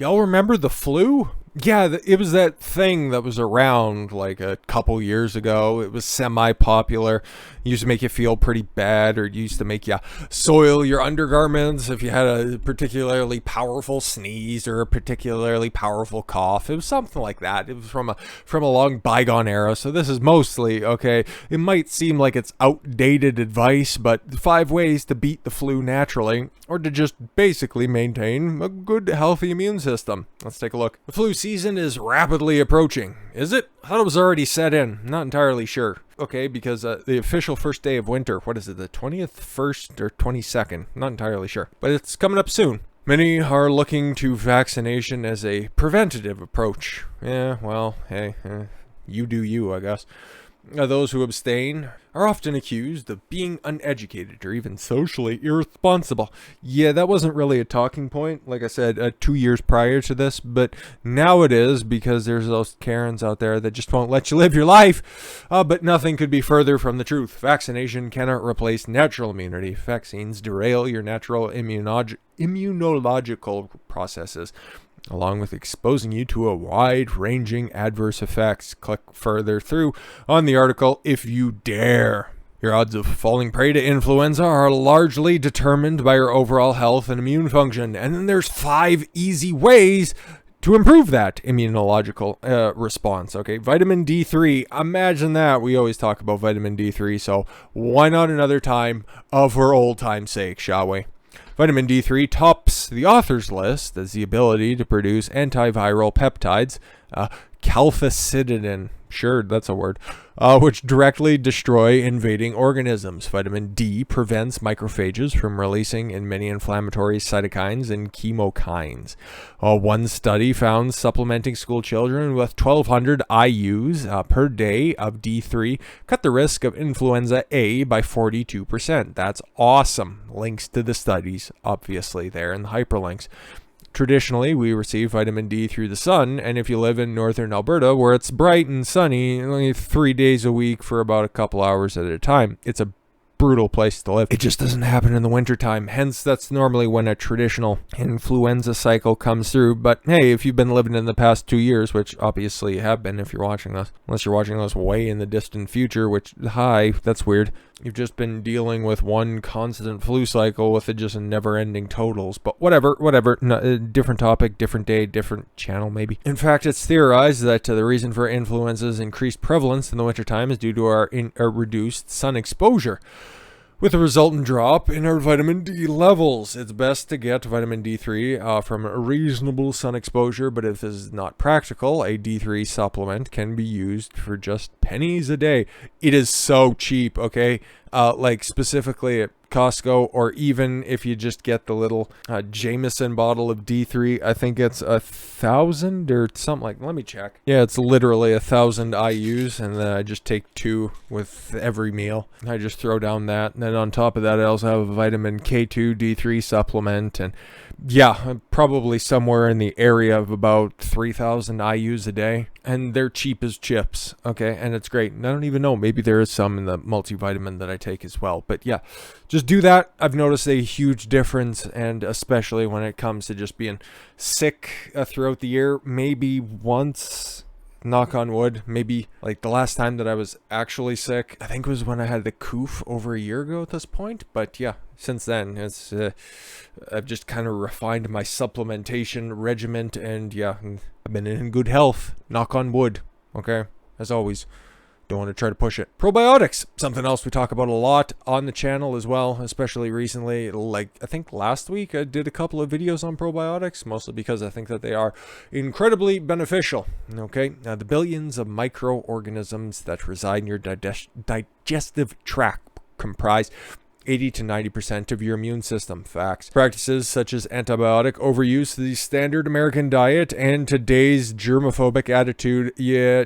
Y'all remember the flu? Yeah, it was that thing that was around like a couple years ago. It was semi-popular. It used to make you feel pretty bad, or it used to make you soil your undergarments if you had a particularly powerful sneeze or a particularly powerful cough. It was something like that. It was from a long bygone era. So this is mostly, okay, it might seem like it's outdated advice, but 5 ways to beat the flu naturally, or to just basically maintain a good, healthy immune system. Let's take a look. The flu season is rapidly approaching. Is it? I thought it was already set in. Not entirely sure. Okay, because the official first day of winter, what is it, the 20th, 1st, or 22nd? Not entirely sure. But it's coming up soon. Many are looking to vaccination as a preventative approach. Yeah, well, hey, you do you, I guess. Those who abstain are often accused of being uneducated or even socially irresponsible. Yeah, that wasn't really a talking point, like I said, 2 years prior to this, but now it is, because there's those Karens out there that just won't let you live your life. But nothing could be further from the truth. Vaccination cannot replace natural immunity. Vaccines derail your natural immunological processes, along with exposing you to a wide-ranging adverse effects. Click further through on the article if you dare. Your odds of falling prey to influenza are largely determined by your overall health and immune function. And then there's 5 easy ways to improve that immunological response. Okay, vitamin D3. Imagine that. We always talk about vitamin D3, so why not another time for old time's sake, shall we? Vitamin D3 tops the author's list as the ability to produce antiviral peptides, calcicidin, sure, that's a word, which directly destroy invading organisms. Vitamin D prevents macrophages from releasing in many inflammatory cytokines and chemokines. One study found supplementing school children with 1,200 IUs per day of D3 cut the risk of influenza A by 42%. That's awesome. Links to the studies, obviously, there in the hyperlinks. Traditionally, we receive vitamin D through the sun, and if you live in northern Alberta, where it's bright and sunny, only 3 days a week for about a couple hours at a time, it's a brutal place to live. It just doesn't happen in the wintertime. Hence, that's normally when a traditional influenza cycle comes through. But hey, if you've been living in the past 2 years, which obviously you have been if you're watching this, unless you're watching this way in the distant future, which, hi, that's weird. You've just been dealing with one constant flu cycle with just never-ending totals. But whatever. No, different topic, different day, different channel maybe. In fact, it's theorized that the reason for influenza's increased prevalence in the wintertime is due to our reduced sun exposure, with a resultant drop in our vitamin D levels. It's best to get vitamin D3 from a reasonable sun exposure, but if this is not practical, a D3 supplement can be used for just pennies a day. It is so cheap, okay? Like specifically at Costco, or even if you just get the little Jameson bottle of D3, I think it's 1,000 or something like. Let me check. Yeah, it's literally 1,000 IUs, and then I just take 2 with every meal. I just throw down that, and then on top of that, I also have a vitamin K2 D3 supplement, and yeah, probably somewhere in the area of about 3,000 IUs a day, and they're cheap as chips, okay, and it's great. And I don't even know, maybe there is some in the multivitamin that I take as well, but yeah, just do that. I've noticed a huge difference, and especially when it comes to just being sick throughout the year. Maybe once, knock on wood, maybe like the last time that I was actually sick, I think was when I had the coof over a year ago at this point. But yeah, since then it's I've just kind of refined my supplementation regimen, and yeah, I've been in good health, knock on wood. Okay, as always, don't want to try to push it. Probiotics, something else we talk about a lot on the channel as well, especially recently. Like I think last week I did a couple of videos on probiotics, mostly because I think that they are incredibly beneficial. Okay, the billions of microorganisms that reside in your digestive tract comprise 80 to 90% of your immune system. Facts. Practices such as antibiotic overuse, the standard American diet, and today's germophobic attitude,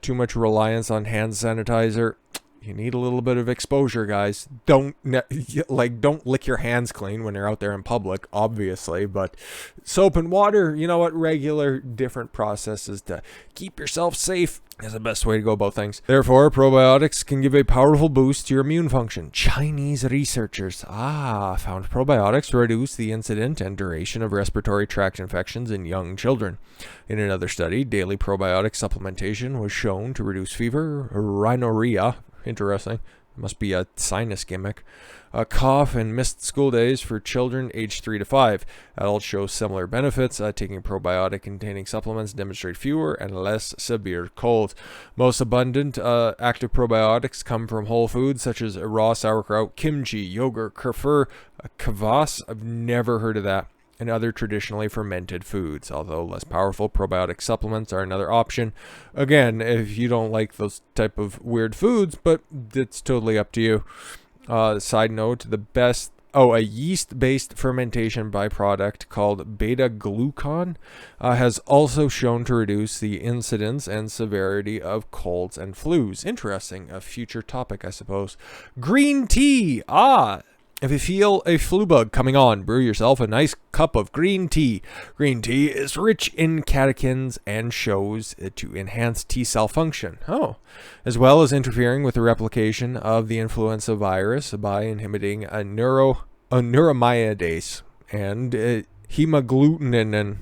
too much reliance on hand sanitizer, You need a little bit of exposure, guys. Don't lick your hands clean when you're out there in public, obviously, but soap and water, you know what, regular different processes to keep yourself safe is the best way to go about things. Therefore, probiotics can give a powerful boost to your immune function. Chinese researchers found probiotics reduce the incidence and duration of respiratory tract infections in young children. In another study, daily probiotic supplementation was shown to reduce fever, rhinorrhea, interesting, must be a sinus gimmick, cough, and missed school days for children aged 3 to 5. Adults show similar benefits. Taking probiotic-containing supplements demonstrate fewer and less severe colds. Most abundant active probiotics come from whole foods such as raw sauerkraut, kimchi, yogurt, kefir, kvass. I've never heard of that. And other traditionally fermented foods. Although less powerful, probiotic supplements are another option. Again, if you don't like those type of weird foods, but it's totally up to you. Side note, a yeast-based fermentation byproduct called beta-glucan has also shown to reduce the incidence and severity of colds and flus. Interesting. A future topic, I suppose. Green tea. If you feel a flu bug coming on, brew yourself a nice cup of green tea. Green tea is rich in catechins and shows to enhance T cell function. As well as interfering with the replication of the influenza virus by inhibiting a neuromyidase and hemagglutinin.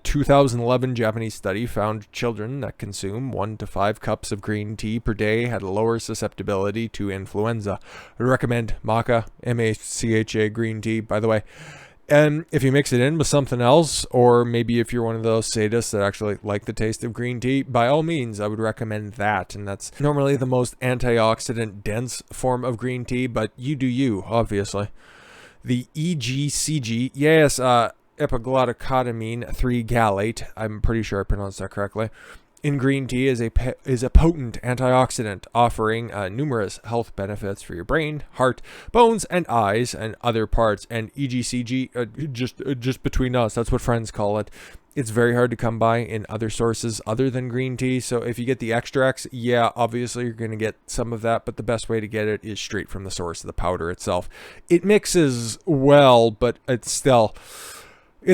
2011 Japanese study found children that consume 1 to 5 cups of green tea per day had a lower susceptibility to influenza. I recommend maca, M-A-C-H-A, green tea, by the way. And if you mix it in with something else, or maybe if you're one of those sadists that actually like the taste of green tea, by all means, I would recommend that. And that's normally the most antioxidant dense form of green tea, but you do you, obviously. The EGCG, yes, epiglotticottamine 3-gallate, I'm pretty sure I pronounced that correctly, in green tea is a potent antioxidant offering numerous health benefits for your brain, heart, bones, and eyes, and other parts. And EGCG, just between us, that's what friends call it. It's very hard to come by in other sources other than green tea. So if you get the extracts, yeah, obviously you're going to get some of that, but the best way to get it is straight from the source of the powder itself. It mixes well, but it's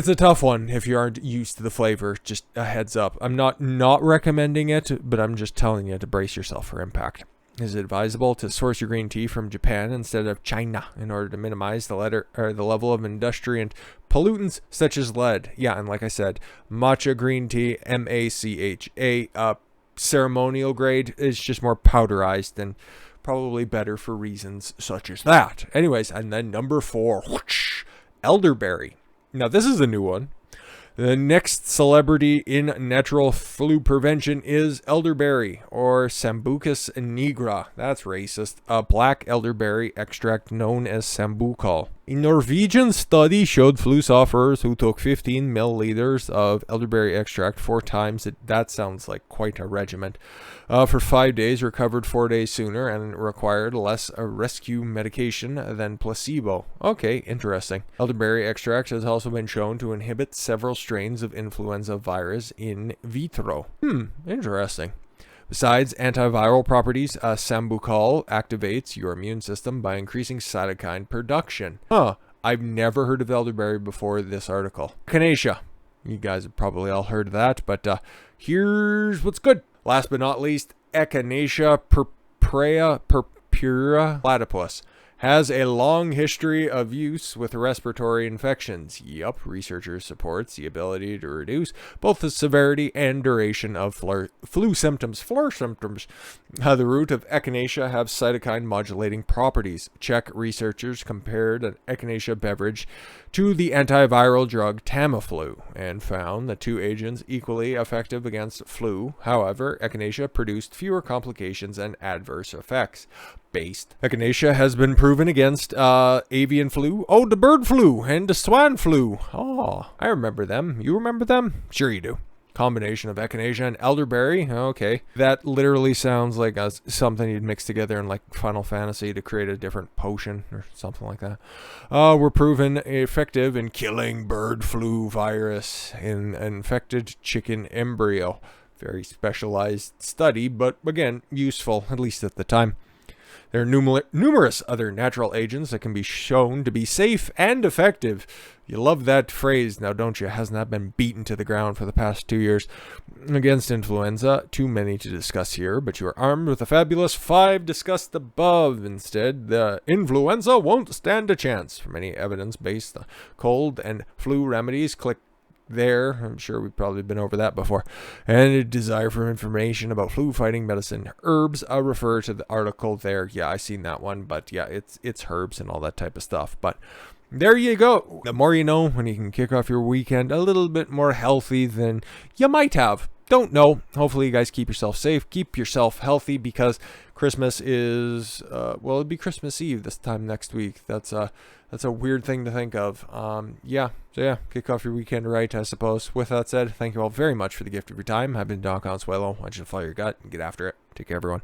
a tough one if you aren't used to the flavor. Just a heads up. I'm not recommending it, but I'm just telling you to brace yourself for impact. Is it advisable to source your green tea from Japan instead of China in order to minimize the level of industrial pollutants such as lead? Yeah, and like I said, matcha green tea, MACHA, ceremonial grade, is just more powderized and probably better for reasons such as that. Anyways, and then number 4, elderberry. Now, this is a new one. The next celebrity in natural flu prevention is elderberry, or Sambucus nigra. That's racist. A black elderberry extract known as sambucol. A Norwegian study showed flu sufferers who took 15 milliliters of elderberry extract 4 times. That sounds like quite a regimen. For 5 days, recovered 4 days sooner and required less rescue medication than placebo. Okay, interesting. Elderberry extract has also been shown to inhibit several strains of influenza virus in vitro. Interesting. Besides antiviral properties, sambucol activates your immune system by increasing cytokine production. I've never heard of elderberry before this article. Echinacea. You guys have probably all heard of that, but here's what's good. Last but not least, Echinacea purpura platypus has a long history of use with respiratory infections. Yup, researchers supports the ability to reduce both the severity and duration of flu symptoms. The root of Echinacea have cytokine modulating properties. Czech researchers compared an Echinacea beverage to the antiviral drug Tamiflu and found the 2 agents equally effective against flu. However, Echinacea produced fewer complications and adverse effects. Echinacea has been proven against avian flu, the bird flu, and the swan flu. I remember them. You remember them? Sure you do. Combination of Echinacea and elderberry. Okay. That literally sounds like something you'd mix together in like Final Fantasy to create a different potion or something like that. Were proven effective in killing bird flu virus in infected chicken embryo. Very specialized study, but again, useful, at least at the time. There are numerous other natural agents that can be shown to be safe and effective. You love that phrase, now don't you? Hasn't that been beaten to the ground for the past 2 years? Against influenza, too many to discuss here, but you are armed with the fabulous 5 discussed above. Instead, the influenza won't stand a chance. For many evidence-based cold and flu remedies, click there. I'm sure we've probably been over that before. And a desire for information about flu fighting medicine herbs, I'll refer to the article there. Yeah, I seen that one, but yeah, it's herbs and all that type of stuff. But there you go. The more you know, when you can kick off your weekend a little bit more healthy than you might have. Don't know. Hopefully you guys keep yourself safe, keep yourself healthy, because Christmas is it'd be Christmas Eve this time next week. That's a weird thing to think of. Kick off your weekend right, I suppose. With that said, thank you all very much for the gift of your time. I've been Don Consuelo. I want you to follow your gut and get after it. Take care, everyone.